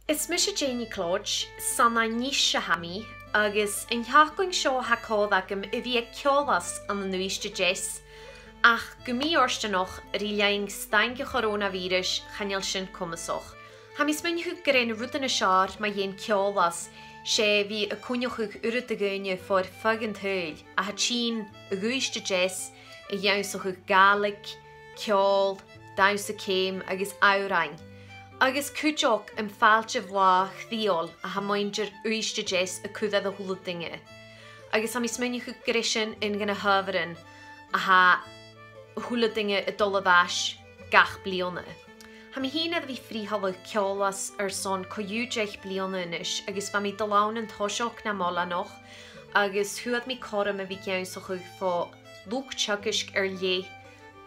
Is mis Jayne Nicleòid sanna innse hami agus in theachgoing seo hacód agam I bhí Ceòlas an na nuaiste Jess ach go mí orsta noch rileing A-staigh Coròna-bhìoras chaneal sin cumasoch. Ha mis min chu gréin ruúdan na seár ma dhéon Ceòlas sé bhí a cúneochuh urad a gcuine for fag an thuil a ha tín a ghuaiste Jess a dheansachuh gaelic, ceol, daus a céim agus árain. Agus cúteoch an fáilte bhlá chdiol a ha moindir uiste Jess a cúdad a húla dinge. Agus ha mis min chu grisin in gana haverin a ha húla dinge a dola bhais gach blionna. Ha mi hína bhí fríhalla Ceòlas son coiúdeich blionna inis agus ba mi dalán an thoiseach na mola noch agus thuad mi coram a bhí geansachuh fá lúg tugaisc lé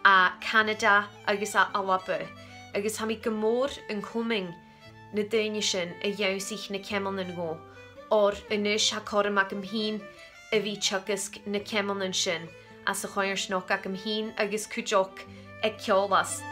a Canada agus a ALBA. Agus ha mi gomór an cuming na daine sin a dheansaich na cemannan go, or inis ha coram ag am hín a bhí tugasc na cemannan sin as a choir snoch ag am hín agus cúteoch ag Ceòlas.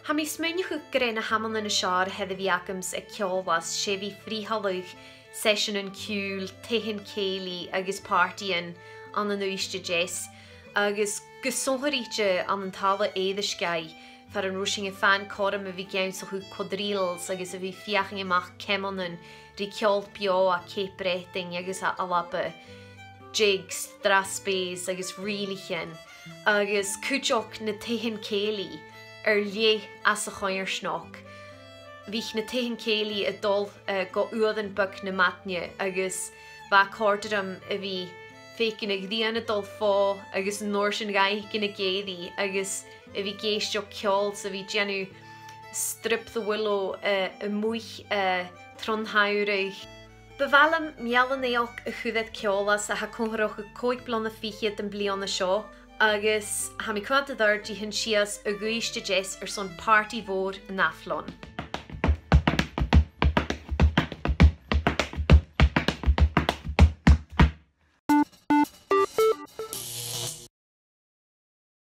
Ha mi smaine chu gréin na hamanna na seár head a bhí agams ag Ceòlas sé bhí fríhallach session an ciúil, tithin céili agus partíin an na nuaiste Jess agus gosótharíte an an talla éadascai far an rúsing a fan coram a bhí geansachuh quadrilles agus a bhí fiaching amach cemannan rí ceol bio a céipréting agus a ALBA, jigs, draspés agus rilichin agus cúteoch na tithin céili lé as a choir snoch. Bhích na tithin céili a dul go uadan buc na matne agus bha cordadam a bhí fécin ag dhéana dul fá agus nóir sin gaith gina géadaí agus a bhí géisteoch ceol sa bhí déanú strip the willow a muich tronhaúraigh. Bhhealam mealanéoch a chudad Ceòlas a ha cóthroch a cóig blonna fichiad an blionna seo agus ha mi cuanta d'ir dí hin sias a ghuaiste Jess son party mhór an aflon.